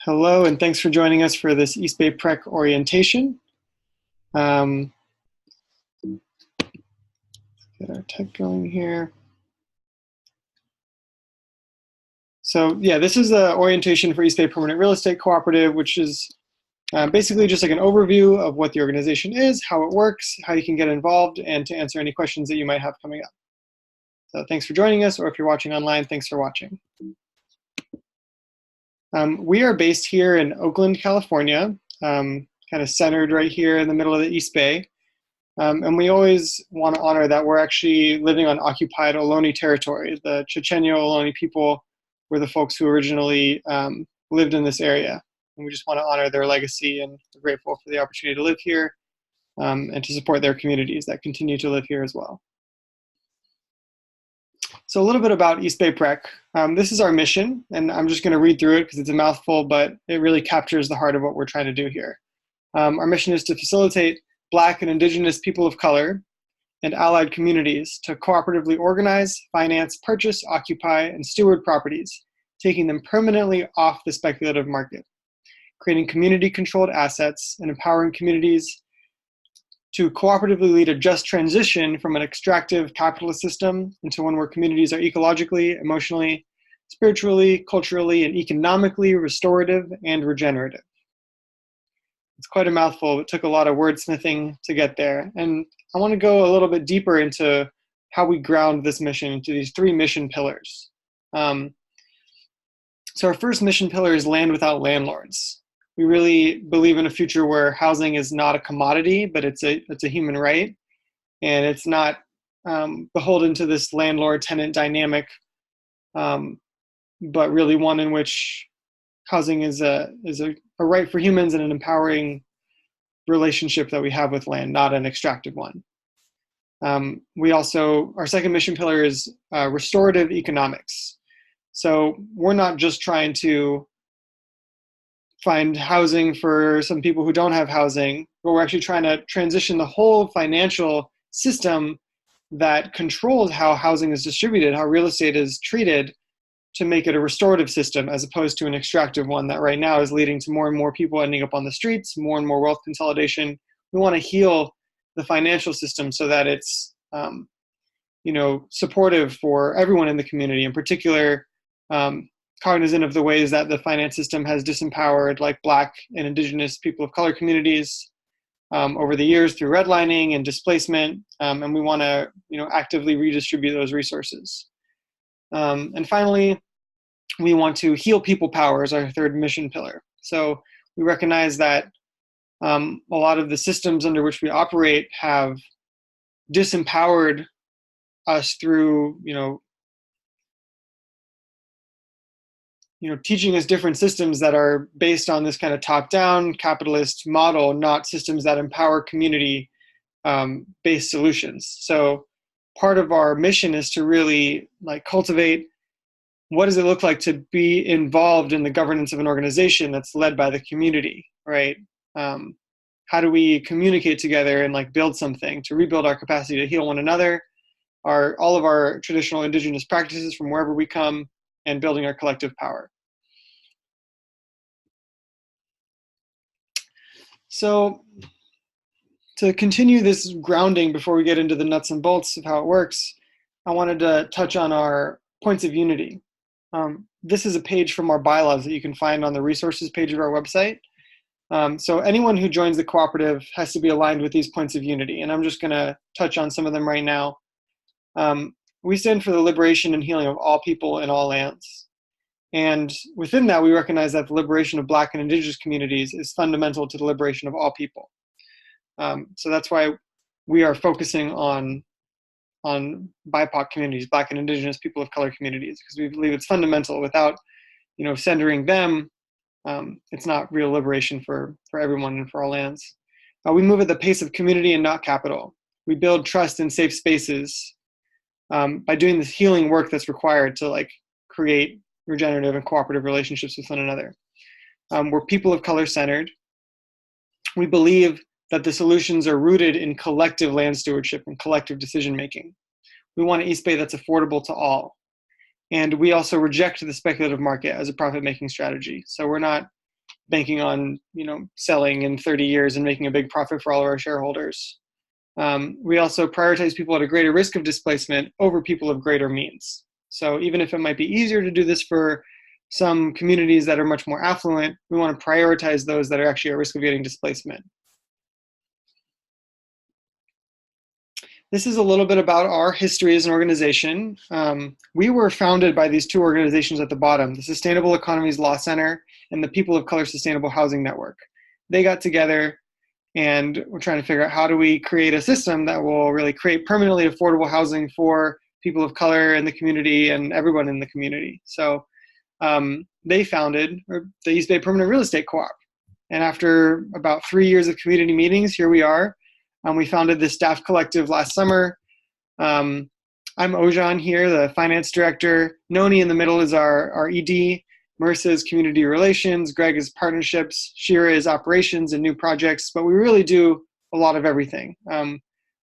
Hello, and thanks for joining us for this East Bay PREC orientation. Get our tech going here. So yeah, this is the orientation for East Bay Permanent Real Estate Cooperative, which is basically just like an overview of what the organization is, how it works, how you can get involved, and to answer any questions that you might have coming up. So thanks for joining us, or if you're watching online, thanks for watching. We are based here in Oakland, California, kind of centered right here in the middle of the East Bay. And we always want to honor that we're actually living on occupied Ohlone territory. The Chochenyo Ohlone people were the folks who originally lived in this area. And we just want to honor their legacy, and we're grateful for the opportunity to live here and to support their communities that continue to live here as well. So a little bit about East Bay PREC. This is our mission, and I'm just going to read through it because it's a mouthful, but it really captures the heart of what we're trying to do here. Our mission is to facilitate Black and Indigenous people of color and allied communities to cooperatively organize, finance, purchase, occupy, and steward properties, taking them permanently off the speculative market, creating community-controlled assets, and empowering communities to cooperatively lead a just transition from an extractive capitalist system into one where communities are ecologically, emotionally, spiritually, culturally, and economically restorative and regenerative. It's quite a mouthful. It took a lot of wordsmithing to get there. And I want to go a little bit deeper into how we ground this mission into these three mission pillars. So our first mission pillar is land without landlords. We really believe in a future where housing is not a commodity, but it's a human right, and it's not beholden to this landlord-tenant dynamic, but really one in which housing is a right for humans and an empowering relationship that we have with land, not an extractive one. Our second mission pillar is restorative economics. So we're not just trying to find housing for some people who don't have housing, but we're actually trying to transition the whole financial system that controls how housing is distributed, how real estate is treated, to make it a restorative system as opposed to an extractive one that right now is leading to more and more people ending up on the streets, more and more wealth consolidation. We want to heal the financial system so that it's supportive for everyone in the community, in particular cognizant of the ways that the finance system has disempowered like Black and Indigenous people of color communities over the years through redlining and displacement, and we want to actively redistribute those resources. And finally, we want to heal people power as our third mission pillar. So we recognize that a lot of the systems under which we operate have disempowered us through teaching us different systems that are based on this kind of top-down capitalist model, not systems that empower community-based solutions. So part of our mission is to really cultivate what does it look like to be involved in the governance of an organization that's led by the community, right? How do we communicate together and build something to rebuild our capacity to heal one another, all of our traditional indigenous practices from wherever we come, and building our collective power. So to continue this grounding before we get into the nuts and bolts of how it works, I wanted to touch on our points of unity. This is a page from our bylaws that you can find on the resources page of our website. So anyone who joins the cooperative has to be aligned with these points of unity, and I'm just going to touch on some of them right now. We stand for the liberation and healing of all people and all lands. And within that, we recognize that the liberation of Black and Indigenous communities is fundamental to the liberation of all people. So that's why we are focusing on BIPOC communities, Black and Indigenous people of color communities, because we believe it's fundamental. Without, centering them, it's not real liberation for everyone and for all lands. We move at the pace of community and not capital. We build trust in safe spaces by doing this healing work that's required to create regenerative and cooperative relationships with one another. We're people of color centered. We believe that the solutions are rooted in collective land stewardship and collective decision making. We want an East Bay that's affordable to all. And we also reject the speculative market as a profit-making strategy. So we're not banking on, selling in 30 years and making a big profit for all of our shareholders. We also prioritize people at a greater risk of displacement over people of greater means. So even if it might be easier to do this for some communities that are much more affluent, we want to prioritize those that are actually at risk of getting displacement. This is a little bit about our history as an organization. We were founded by these two organizations at the bottom, the Sustainable Economies Law Center and the People of Color Sustainable Housing Network. They got together and we're trying to figure out how do we create a system that will really create permanently affordable housing for people of color in the community and everyone in the community. So they founded the East Bay Permanent Real Estate Co-op. And after about 3 years of community meetings, here we are. We founded the staff collective last summer. I'm Ojan here, the finance director. Noni in the middle is our ED. Marissa is community relations. Greg is partnerships. Shira is operations and new projects. But we really do a lot of everything.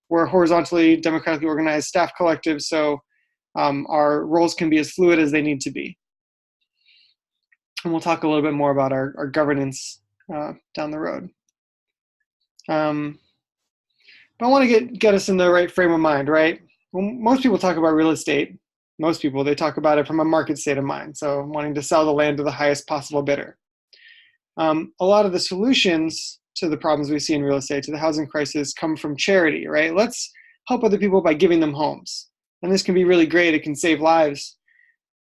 We're a horizontally democratically organized staff collective, so our roles can be as fluid as they need to be. And we'll talk a little bit more about our governance down the road. But I want to get us in the right frame of mind, right? Well, most people talk about real estate. Most people, they talk about it from a market state of mind. So wanting to sell the land to the highest possible bidder. A lot of the solutions to the problems we see in real estate, to the housing crisis, come from charity, right? Let's help other people by giving them homes. And this can be really great. It can save lives,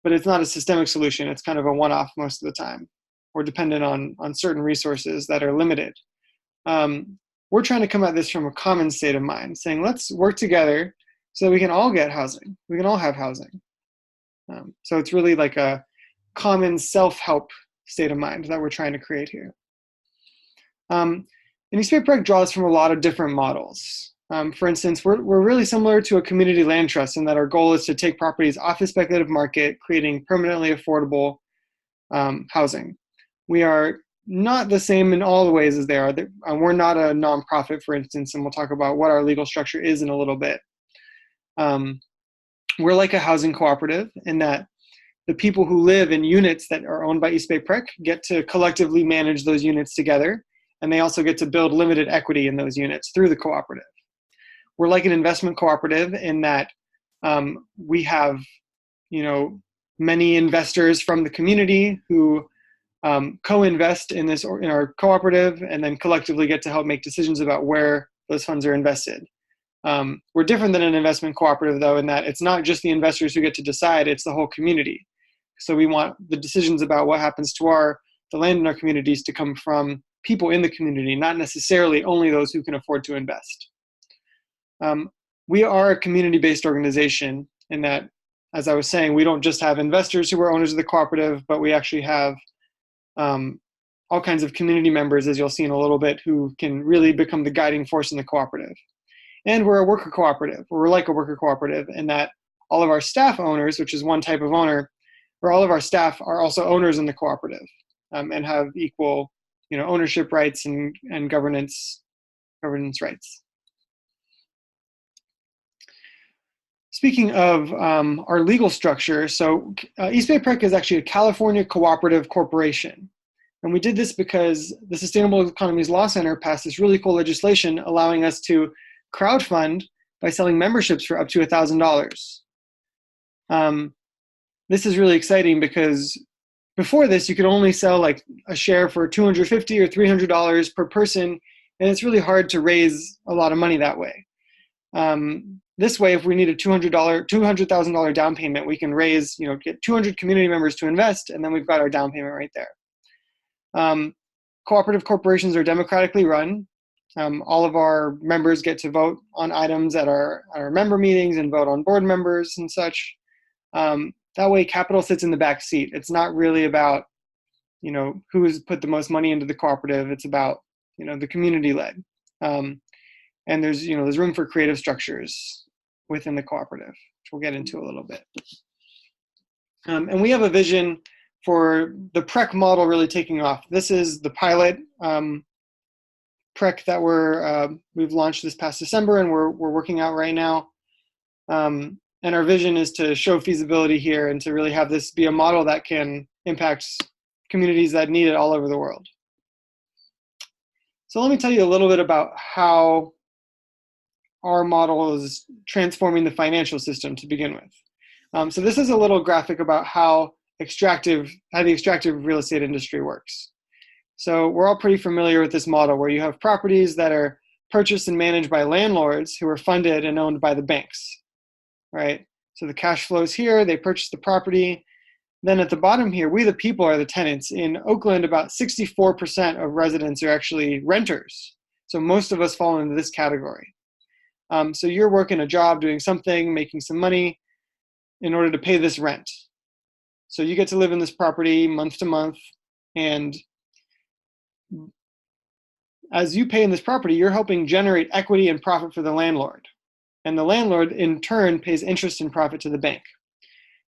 but it's not a systemic solution. It's kind of a one-off most of the time. We're dependent on certain resources that are limited. We're trying to come at this from a common state of mind, saying let's work together so that we can all get housing. We can all have housing. So it's really like a common self-help state of mind that we're trying to create here. And East Bay PREC draws from a lot of different models. For instance, we're really similar to a community land trust in that our goal is to take properties off the speculative market, creating permanently affordable housing. We are not the same in all the ways as they are. We're not a nonprofit, for instance, and we'll talk about what our legal structure is in a little bit. We're like a housing cooperative in that the people who live in units that are owned by East Bay PREC get to collectively manage those units together, and they also get to build limited equity in those units through the cooperative. We're like an investment cooperative in that we have, many investors from the community who co-invest in our cooperative and then collectively get to help make decisions about where those funds are invested. We're different than an investment cooperative, though, in that it's not just the investors who get to decide, it's the whole community. So we want the decisions about what happens to the land in our communities to come from people in the community, not necessarily only those who can afford to invest. We are a community-based organization in that, as I was saying, we don't just have investors who are owners of the cooperative, but we actually have all kinds of community members, as you'll see in a little bit, who can really become the guiding force in the cooperative. And we're a worker cooperative. We're like a worker cooperative in that all of our staff owners, which is one type of owner, or all of our staff are also owners in the cooperative and have equal, ownership rights and governance rights. Speaking of our legal structure, so East Bay PREC is actually a California cooperative corporation. And we did this because the Sustainable Economies Law Center passed this really cool legislation allowing us to crowdfund by selling memberships for up to $1,000. This is really exciting because before this, you could only sell like a share for $250 or $300 per person, and it's really hard to raise a lot of money that way. This way, if we need a $200,000 down payment, we can raise, get 200 community members to invest, and then we've got our down payment right there. Cooperative corporations are democratically run. All of our members get to vote on items at our member meetings and vote on board members and such. That way, capital sits in the back seat. It's not really about, who's put the most money into the cooperative. It's about, the community led. And there's room for creative structures within the cooperative, which we'll get into a little bit. And we have a vision for the PREC model really taking off. This is the pilot PREC that we've launched this past December, and we're working out right now. And our vision is to show feasibility here and to really have this be a model that can impact communities that need it all over the world. So let me tell you a little bit about how our model is transforming the financial system to begin with. So this is a little graphic about how the extractive real estate industry works. So we're all pretty familiar with this model where you have properties that are purchased and managed by landlords who are funded and owned by the banks, right? So the cash flows here, they purchase the property. Then at the bottom here, we the people are the tenants. In Oakland, about 64% of residents are actually renters. So most of us fall into this category. So you're working a job, doing something, making some money in order to pay this rent. So you get to live in this property month to month, and as you pay in this property, you're helping generate equity and profit for the landlord. And the landlord, in turn, pays interest and profit to the bank.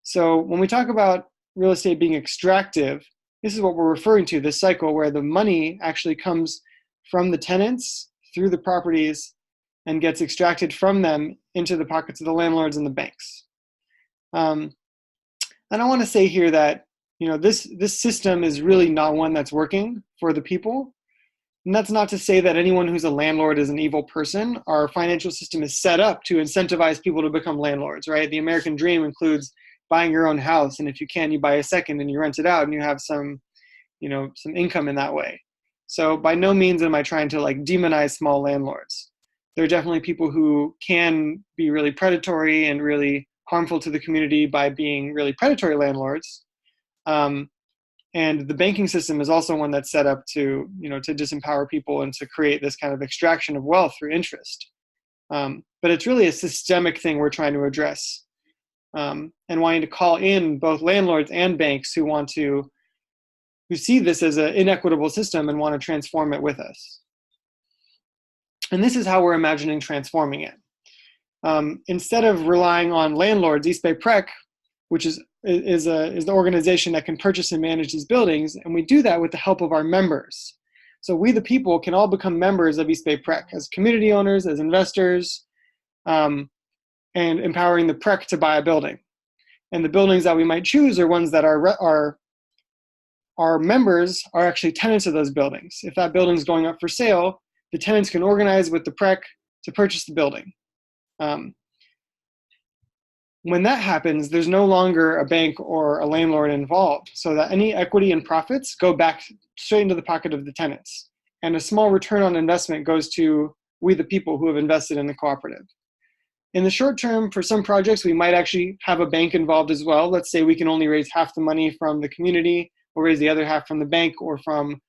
So when we talk about real estate being extractive, this is what we're referring to, this cycle where the money actually comes from the tenants through the properties and gets extracted from them into the pockets of the landlords and the banks. And I want to say here that this system is really not one that's working for the people. And that's not to say that anyone who's a landlord is an evil person. Our financial system is set up to incentivize people to become landlords, right? The American dream includes buying your own house, and if you can, you buy a second and you rent it out and you have some income in that way. So by no means am I trying to demonize small landlords. There are definitely people who can be really predatory and really harmful to the community by being really predatory landlords. And the banking system is also one that's set up to disempower people and to create this kind of extraction of wealth through interest. But it's really a systemic thing we're trying to address, and wanting to call in both landlords and banks who see this as an inequitable system and want to transform it with us. And this is how we're imagining transforming it. Instead of relying on landlords, East Bay PREC, which is the organization that can purchase and manage these buildings, and we do that with the help of our members. So we the people can all become members of East Bay PREC as community owners, as investors, and empowering the PREC to buy a building. And the buildings that we might choose are ones that our members are actually tenants of those buildings. If that building's going up for sale, the tenants can organize with the PREC to purchase the building. When that happens, there's no longer a bank or a landlord involved, so that any equity and profits go back straight into the pocket of the tenants. And a small return on investment goes to we the people who have invested in the cooperative. In the short term, for some projects, we might actually have a bank involved as well. Let's say we can only raise half the money from the community, or raise the other half from the bank or from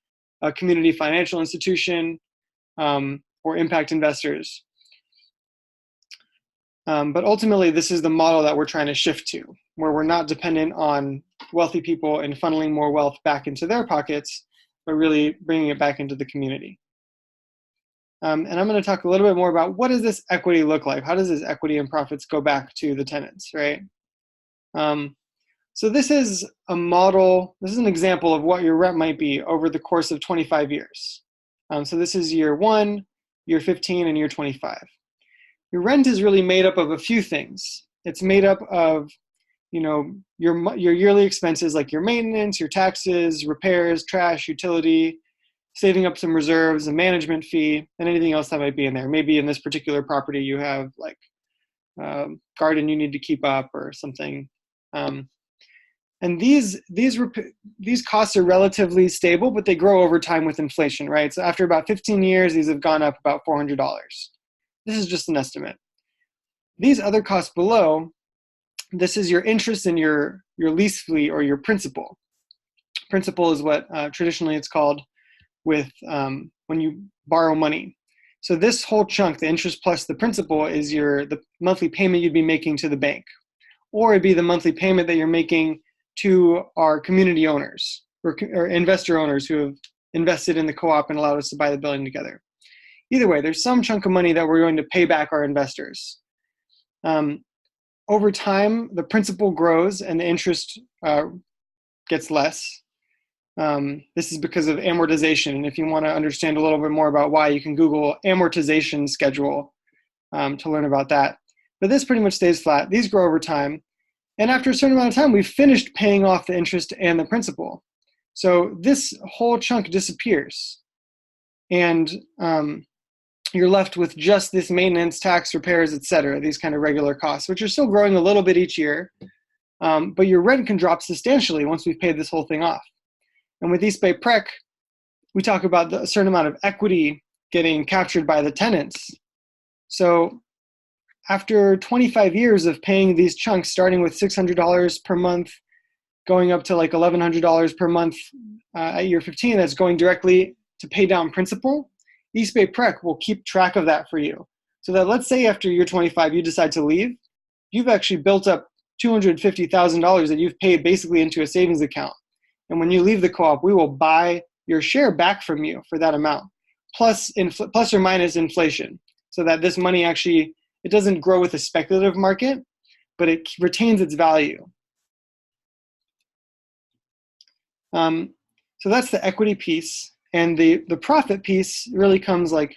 a community financial institution, or impact investors. But ultimately, this is the model that we're trying to shift to, where we're not dependent on wealthy people and funneling more wealth back into their pockets, but really bringing it back into the community. And I'm going to talk a little bit more about what does this equity look like? How does this equity and profits go back to the tenants, right? So this is a model, this is an example of what your rent might be over the course of 25 years. So this is year 1, year 15, and year 25. Your rent is really made up of a few things. It's made up of, your yearly expenses like your maintenance, your taxes, repairs, trash, utility, saving up some reserves, a management fee, and anything else that might be in there. Maybe in this particular property you have garden you need to keep up or something. And these costs are relatively stable, but they grow over time with inflation, right? So after about 15 years, these have gone up about $400. This is just an estimate. These other costs below, this is your interest in your lease fee or your principal. Principal is what traditionally it's called with when you borrow money. So this whole chunk, the interest plus the principal, is the monthly payment you'd be making to the bank. Or it'd be the monthly payment that you're making to our community owners or investor owners who have invested in the co-op and allowed us to buy the building together. Either way, there's some chunk of money that we're going to pay back our investors. Over time, the principal grows and the interest gets less. This is because of amortization. And if you want to understand a little bit more about why, you can Google amortization schedule to learn about that. But this pretty much stays flat. These grow over time. And after a certain amount of time, we've finished paying off the interest and the principal. So this whole chunk disappears. and you're left with just this maintenance, tax, repairs, etc., these kind of regular costs, which are still growing a little bit each year, but your rent can drop substantially once we've paid this whole thing off. And with East Bay PREC, we talk about a certain amount of equity getting captured by the tenants. So after 25 years of paying these chunks, starting with $600 per month, going up to like $1,100 per month at year 15, that's going directly to pay down principal, East Bay PREC will keep track of that for you. So that, let's say after year 25 you decide to leave, you've actually built up $250,000 that you've paid basically into a savings account. And when you leave the co-op, we will buy your share back from you for that amount, plus or minus inflation, so that this money actually, it doesn't grow with a speculative market, but it retains its value. So that's the equity piece. And the profit piece really comes like,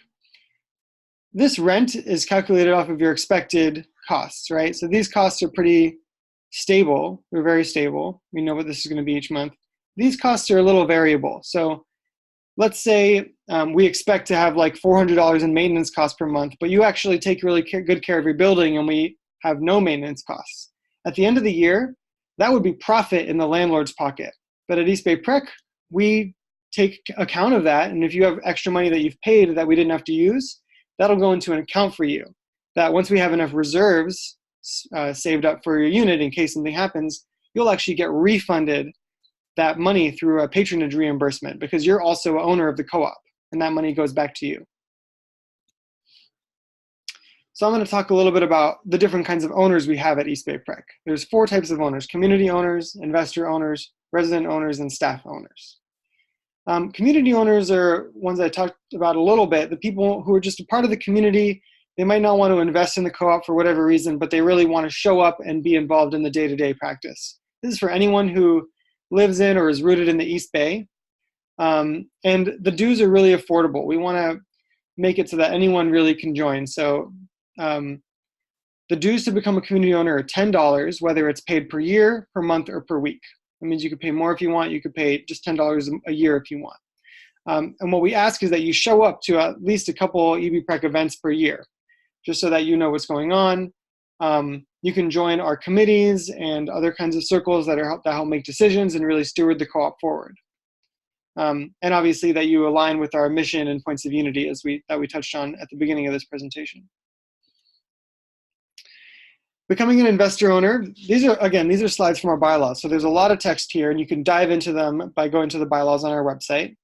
this rent is calculated off of your expected costs, right? So these costs are pretty stable. They're very stable. We know what this is going to be each month. These costs are a little variable. So let's say we expect to have like $400 in maintenance costs per month, but you actually take really good care of your building and we have no maintenance costs. At the end of the year, that would be profit in the landlord's pocket. But at East Bay PREC, we take account of that. And if you have extra money that you've paid that we didn't have to use, that'll go into an account for you. That once we have enough reserves saved up for your unit in case something happens, you'll actually get refunded that money through a patronage reimbursement because you're also an owner of the co-op and that money goes back to you. So I'm going to talk a little bit about the different kinds of owners we have at East Bay PREC. There's 4 types of owners: community owners, investor owners, resident owners, and staff owners. Community owners are ones I talked about a little bit, the people who are just a part of the community. They might not want to invest in the co-op for whatever reason, but they really want to show up and be involved in the day-to-day practice. This is for anyone who lives in or is rooted in the East Bay. And the dues are really affordable. We want to make it so that anyone really can join. So the dues to become a community owner are $10, whether it's paid per year, per month, or per week. That means you could pay more if you want. You could pay just $10 a year if you want. And what we ask is that you show up to at least a couple EBPREC events per year, just so that you know what's going on. You can join our committees and other kinds of circles that help make decisions and really steward the co-op forward. And obviously that you align with our mission and points of unity that we touched on at the beginning of this presentation. Becoming an investor owner, these are slides from our bylaws. So there's a lot of text here and you can dive into them by going to the bylaws on our website.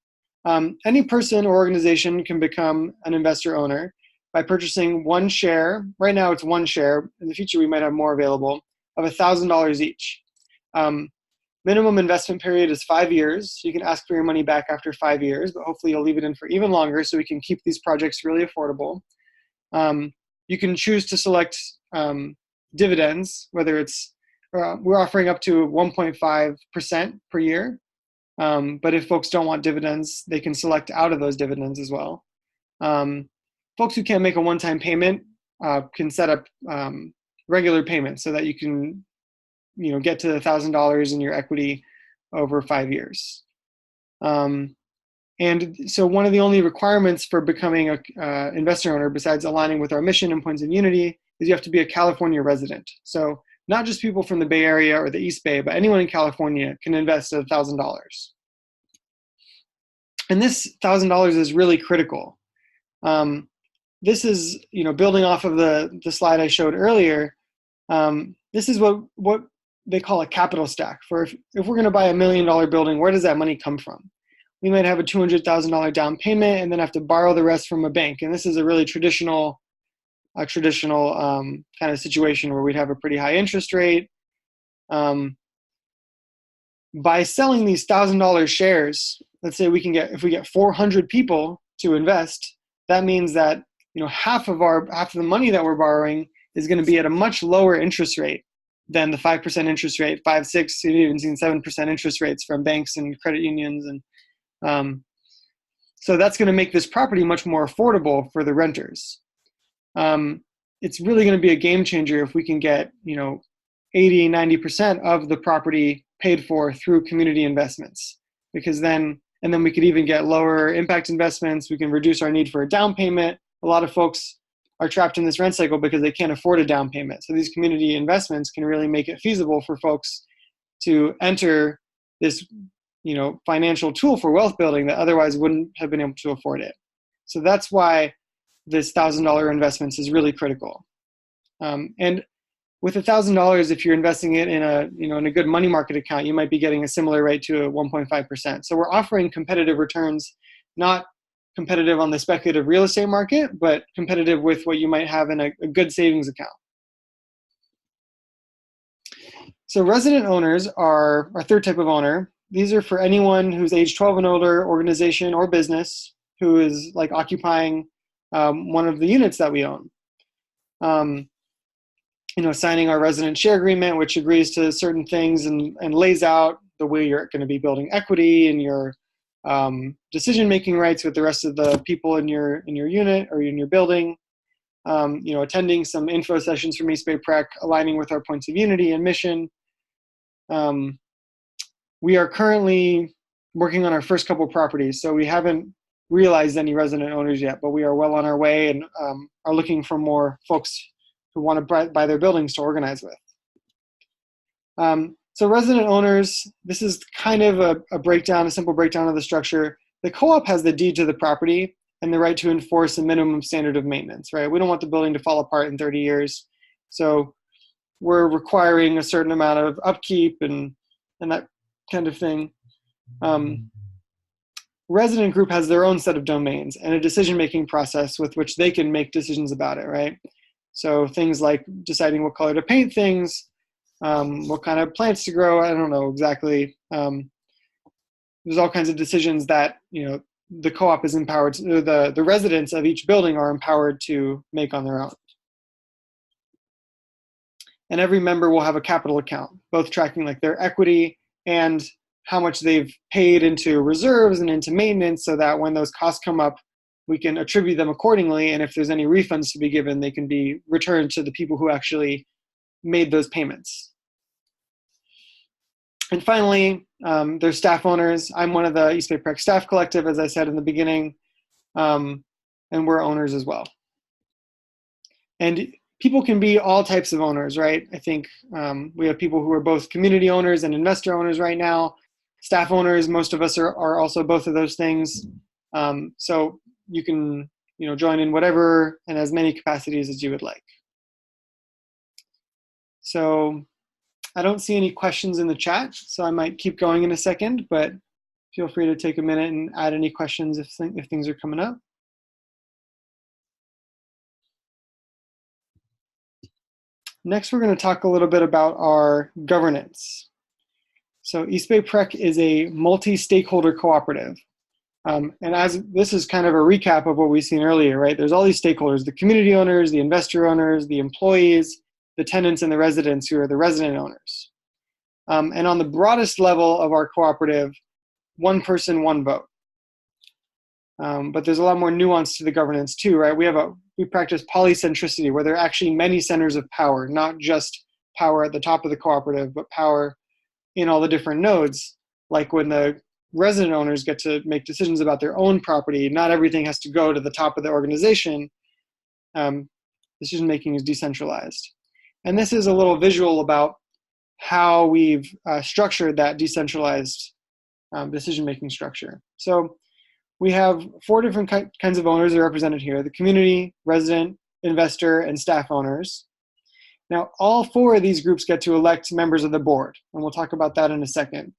Any person or organization can become an investor owner by purchasing 1 share. Right now it's 1 share. In the future we might have more available, of $1,000 each. Minimum investment period is 5 years. You can ask for your money back after 5 years, but hopefully you'll leave it in for even longer so we can keep these projects really affordable. You can choose to select dividends, whether it's, we're offering up to 1.5% per year. But if folks don't want dividends, they can select out of those dividends as well. Folks who can't make a one-time payment can set up regular payments so that you can, get to $1,000 in your equity over 5 years. And so one of the only requirements for becoming an investor owner, besides aligning with our mission and points of unity, is you have to be a California resident. So not just people from the Bay Area or the East Bay, but anyone in California can invest $1,000. And this $1,000 is really critical. This is, building off of the slide I showed earlier. This is what they call a capital stack. For if we're going to buy $1 million building, where does that money come from? We might have a $200,000 down payment and then have to borrow the rest from a bank. And this is a really traditional kind of situation where we'd have a pretty high interest rate. By selling these $1,000 shares, let's say if we get 400 people to invest, that means that half of the money that we're borrowing is going to be at a much lower interest rate than the 5% interest rate, 5, 6, you've even seen 7% interest rates from banks and credit unions. And so that's going to make this property much more affordable for the renters. It's really going to be a game changer if we can get 80, 90% of the property paid for through community investments, because then And then we could even get lower impact investments. We can reduce our need for a down payment. A lot of folks are trapped in this rent cycle because they can't afford a down payment. So these community investments can really make it feasible for folks to enter this, financial tool for wealth building that otherwise wouldn't have been able to afford it. So that's why this $1,000 investments is really critical. And with $1,000, if you're investing it in a good money market account, you might be getting a similar rate to a 1.5%. So we're offering competitive returns, not competitive on the speculative real estate market, but competitive with what you might have in a good savings account. So resident owners are our third type of owner. These are for anyone who's age 12 and older, organization or business, who is like occupying one of the units that we own. Signing our resident share agreement, which agrees to certain things and lays out the way you're going to be building equity and your decision-making rights with the rest of the people in your unit or in your building. Attending some info sessions from East Bay PREC, aligning with our points of unity and mission. We are currently working on our first couple properties, so we haven't realized any resident owners yet, but we are well on our way and are looking for more folks who want to buy their buildings to organize with. So resident owners, this is kind of a simple breakdown of the structure. The co-op has the deed to the property and the right to enforce a minimum standard of maintenance, right? We don't want the building to fall apart in 30 years. So we're requiring a certain amount of upkeep and that kind of thing. Resident group has their own set of domains and a decision-making process with which they can make decisions about it, right? So things like deciding what color to paint things, what kind of plants to grow, I don't know exactly. There's all kinds of decisions that, the co-op is empowered, the residents of each building are empowered to make on their own. And every member will have a capital account, both tracking like their equity and how much they've paid into reserves and into maintenance, so that when those costs come up, we can attribute them accordingly. And if there's any refunds to be given, they can be returned to the people who actually made those payments. And finally, there's staff owners. I'm one of the East Bay PREC staff collective, as I said in the beginning, and we're owners as well. And people can be all types of owners, right? I think we have people who are both community owners and investor owners right now. Staff owners, most of us are also both of those things. So you can join in whatever and as many capacities as you would like. So I don't see any questions in the chat, so I might keep going in a second, but feel free to take a minute and add any questions if things are coming up. Next, we're going to talk a little bit about our governance. So East Bay PREC is a multi-stakeholder cooperative. And as this is kind of a recap of what we've seen earlier, right? There's all these stakeholders, the community owners, the investor owners, the employees, the tenants, and the residents who are the resident owners. And on the broadest level of our cooperative, one person, one vote. But there's a lot more nuance to the governance too, right? We practice polycentricity, where there are actually many centers of power, not just power at the top of the cooperative, but power in all the different nodes. Like when the resident owners get to make decisions about their own property, not everything has to go to the top of the organization. Decision making is decentralized. And this is a little visual about how we've structured that decentralized decision-making structure. So we have 4 different kinds of owners that are represented here: the community, resident, investor, and staff owners. Now, all 4 of these groups get to elect members of the board, and we'll talk about that in a second.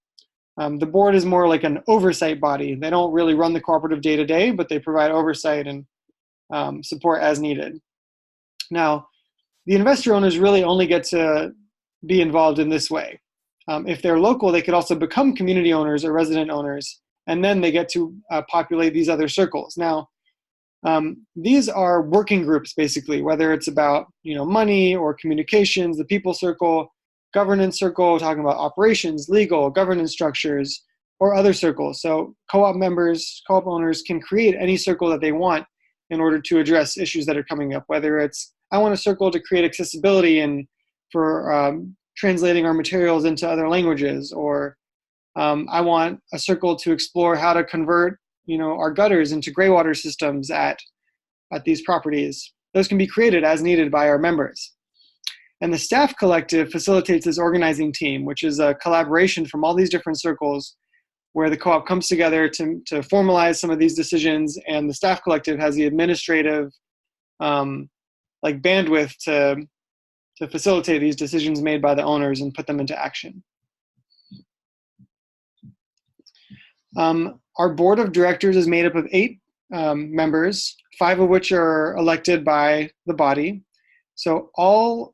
The board is more like an oversight body. They don't really run the cooperative day-to-day, but they provide oversight and support as needed. Now, the investor owners really only get to be involved in this way. If they're local, they could also become community owners or resident owners, and then they get to populate these other circles. Now, these are working groups, basically, whether it's about money or communications, the people circle, governance circle, talking about operations, legal, governance structures, or other circles. So co-op members, co-op owners can create any circle that they want in order to address issues that are coming up, whether it's, I want a circle to create accessibility and for translating our materials into other languages, or I want a circle to explore how to convert, our gutters into gray water systems at these properties. Those can be created as needed by our members. And the staff collective facilitates this organizing team, which is a collaboration from all these different circles where the co-op comes together to formalize some of these decisions, and the staff collective has the administrative bandwidth to facilitate these decisions made by the owners and put them into action. Our board of directors is made up of 8 members, 5 of which are elected by the body. So all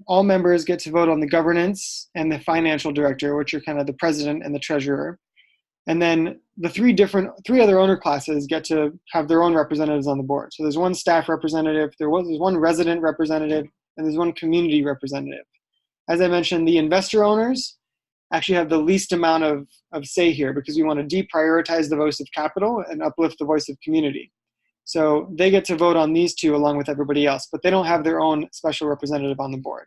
members get to vote on the governance and the financial director, which are kind of the president and the treasurer. And then the 3 other owner classes get to have their own representatives on the board. So there's 1 staff representative, there's 1 resident representative, and there's 1 community representative. As I mentioned, the investor owners actually have the least amount of say here, because we want to deprioritize the voice of capital and uplift the voice of community. So they get to vote on these 2 along with everybody else, but they don't have their own special representative on the board.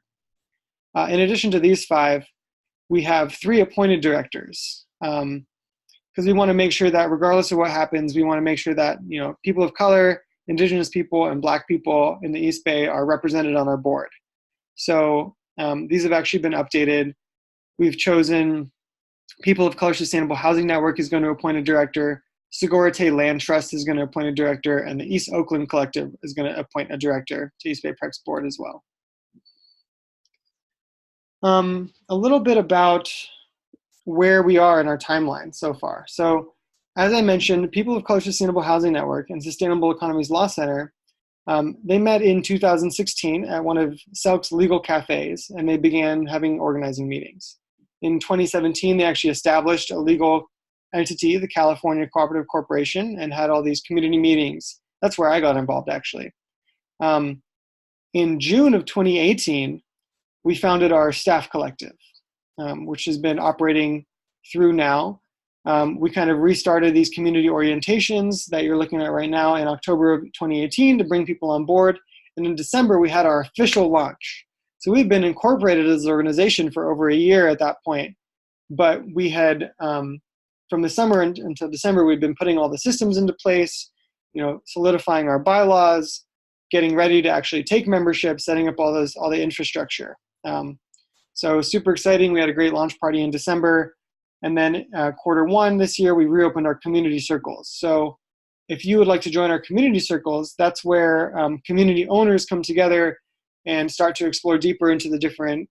In addition to these 5, we have 3 appointed directors, because we want to make sure that regardless of what happens, we want to make sure that people of color, Indigenous people, and Black people in the East Bay are represented on our board. So these have actually been updated. We've chosen People of Color Sustainable Housing Network is going to appoint a director, Segorite Land Trust is going to appoint a director, and the East Oakland Collective is going to appoint a director to East Bay PREC's board as well. A little bit about where we are in our timeline so far. So as I mentioned, People of Color Sustainable Housing Network and Sustainable Economies Law Center, they met in 2016 at one of Selk's legal cafes, and they began having organizing meetings. In 2017, they actually established a legal entity, the California Cooperative Corporation, and had all these community meetings. That's where I got involved, actually. In June of 2018, we founded our staff collective, which has been operating through now. We kind of restarted these community orientations that you're looking at right now in October of 2018 to bring people on board. And in December, we had our official launch. So we've been incorporated as an organization for over a year at that point. But we had, from the summer until December, we've been putting all the systems into place, solidifying our bylaws, getting ready to actually take membership, setting up all the infrastructure. So super exciting. We had a great launch party in December. And then Q1 this year, we reopened our community circles. So if you would like to join our community circles, that's where community owners come together and start to explore deeper into the different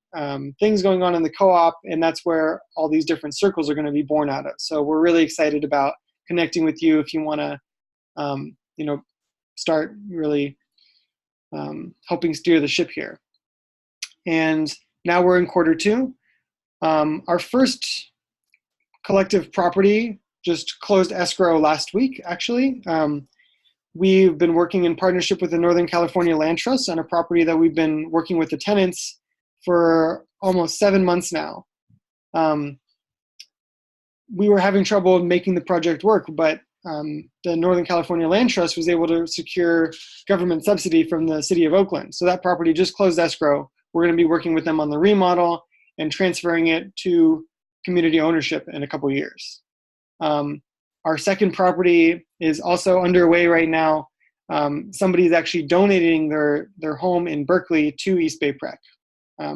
things going on in the co-op. And that's where all these different circles are going to be born out of. So we're really excited about connecting with you if you want to, start really helping steer the ship here. And now we're in Q2. Our first collective property just closed escrow last week, actually. We've been working in partnership with the Northern California Land Trust on a property that we've been working with the tenants for almost 7 months now. We were having trouble making the project work, but the Northern California Land Trust was able to secure government subsidy from the city of Oakland. So that property just closed escrow. We're going to be working with them on the remodel and transferring it to community ownership in a couple years. Our second property is also underway right now. Somebody's actually donating their home in Berkeley to East Bay PREC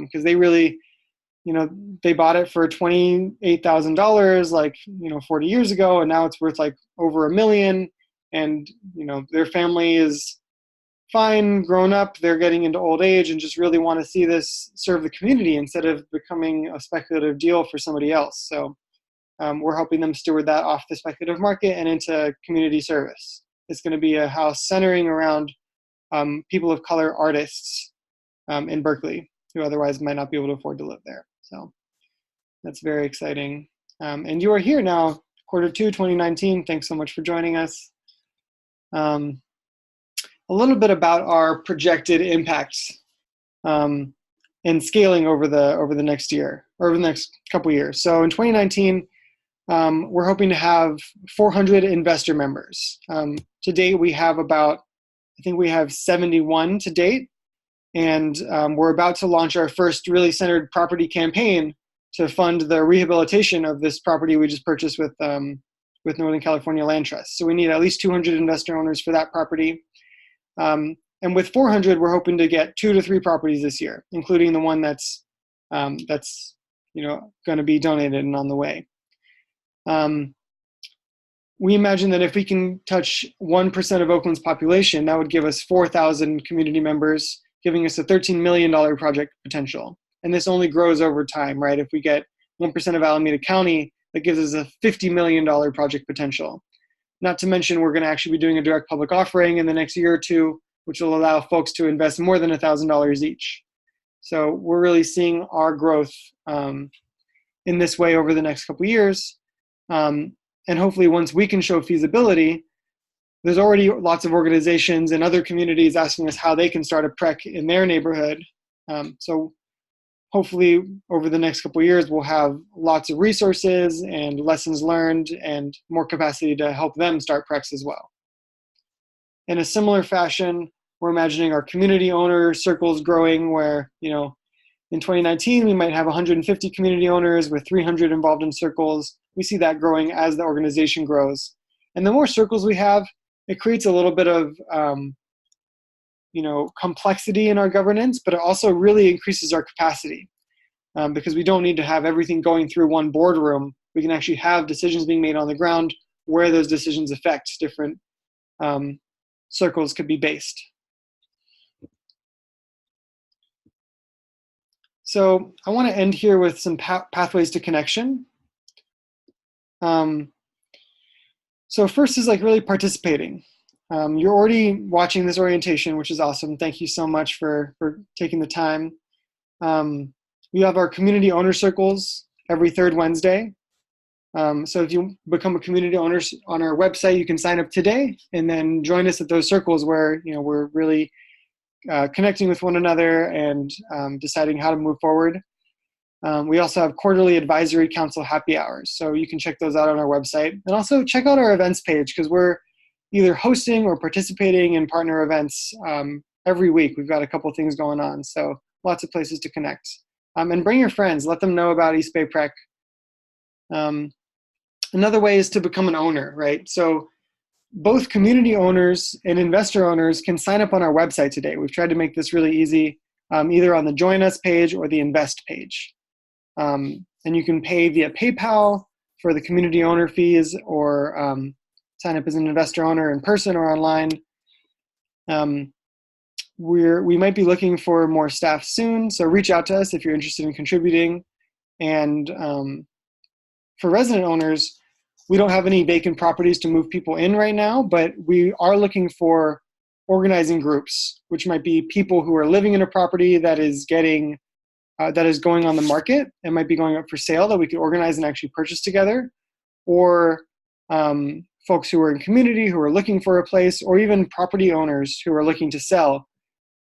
because they really, they bought it for $28,000 40 years ago, and now it's worth over $1 million. And their family is fine, grown up, they're getting into old age and just really want to see this serve the community instead of becoming a speculative deal for somebody else. So we're helping them steward that off the speculative market and into community service. It's going to be a house centering around people of color artists in Berkeley who otherwise might not be able to afford to live there. So that's very exciting. And you are here now, Q2 2019. Thanks so much for joining us. A little bit about our projected impacts and scaling over the next year, or over the next couple years. So in 2019, we're hoping to have 400 investor members. To date, we have I think we have 71 to date. And we're about to launch our first really centered property campaign to fund the rehabilitation of this property we just purchased with Northern California Land Trust. So we need at least 200 investor owners for that property. And with 400, we're hoping to get 2 to 3 properties this year, including the one that's going to be donated and on the way. We imagine that if we can touch 1% of Oakland's population, that would give us 4,000 community members, giving us a $13 million project potential. And this only grows over time, right? If we get 1% of Alameda County, that gives us a $50 million project potential. Not to mention, we're going to actually be doing a direct public offering in the next year or two, which will allow folks to invest more than $1,000 each. So we're really seeing our growth in this way over the next couple of years. And hopefully once we can show feasibility, there's already lots of organizations and other communities asking us how they can start a PREC in their neighborhood. So hopefully over the next couple of years, we'll have lots of resources and lessons learned and more capacity to help them start PRECs as well. In a similar fashion, we're imagining our community owner circles growing where, in 2019, we might have 150 community owners with 300 involved in circles. We see that growing as the organization grows. And the more circles we have, it creates a little bit of complexity in our governance, but it also really increases our capacity because we don't need to have everything going through one boardroom. We can actually have decisions being made on the ground where those decisions affect different circles could be based. So I want to end here with some pathways to connection. So first is really participating. You're already watching this orientation, which is awesome. Thank you so much for taking the time. We have our community owner circles every third Wednesday. So if you become a community owner on our website, you can sign up today and then join us at those circles where we're really connecting with one another and deciding how to move forward. We also have quarterly advisory council happy hours, so you can check those out on our website. And also check out our events page because we're either hosting or participating in partner events every week. We've got a couple things going on, so lots of places to connect. And bring your friends, let them know about East Bay PREC. Another way is to become an owner, right? So both community owners and investor owners can sign up on our website today. We've tried to make this really easy, either on the Join Us page or the Invest page. And you can pay via PayPal for the community owner fees or sign up as an investor owner in person or online. We might be looking for more staff soon, so reach out to us if you're interested in contributing. And for resident owners, we don't have any vacant properties to move people in right now, but we are looking for organizing groups, which might be people who are living in a property that is going on the market and might be going up for sale that we could organize and actually purchase together, or folks who are in community who are looking for a place, or even property owners who are looking to sell.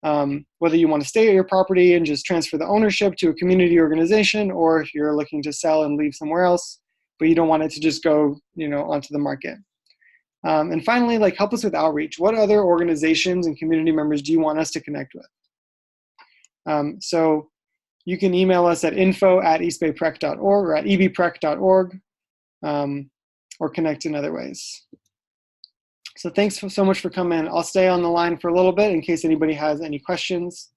Whether you want to stay at your property and just transfer the ownership to a community organization, or if you're looking to sell and leave somewhere else, but you don't want it to just go, onto the market. And finally, help us with outreach. What other organizations and community members do you want us to connect with? So you can email us at info@eastbayprec.org or at ebprec.org, or connect in other ways. So thanks so much for coming. I'll stay on the line for a little bit in case anybody has any questions.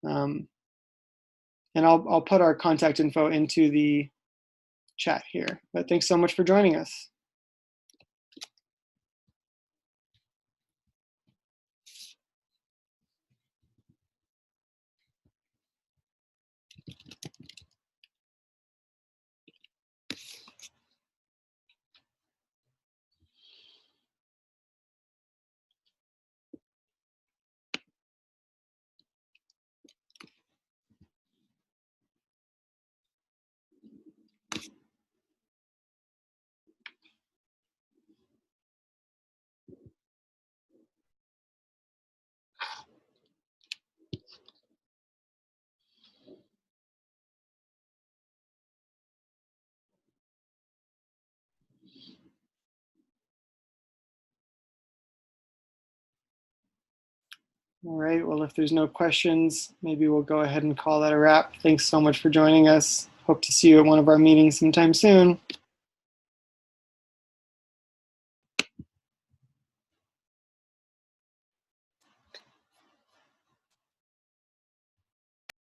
And I'll put our contact info into the chat here. But thanks so much for joining us. All right, well, if there's no questions, maybe we'll go ahead and call that a wrap. Thanks so much for joining us. hope to see you at one of our meetings sometime soon.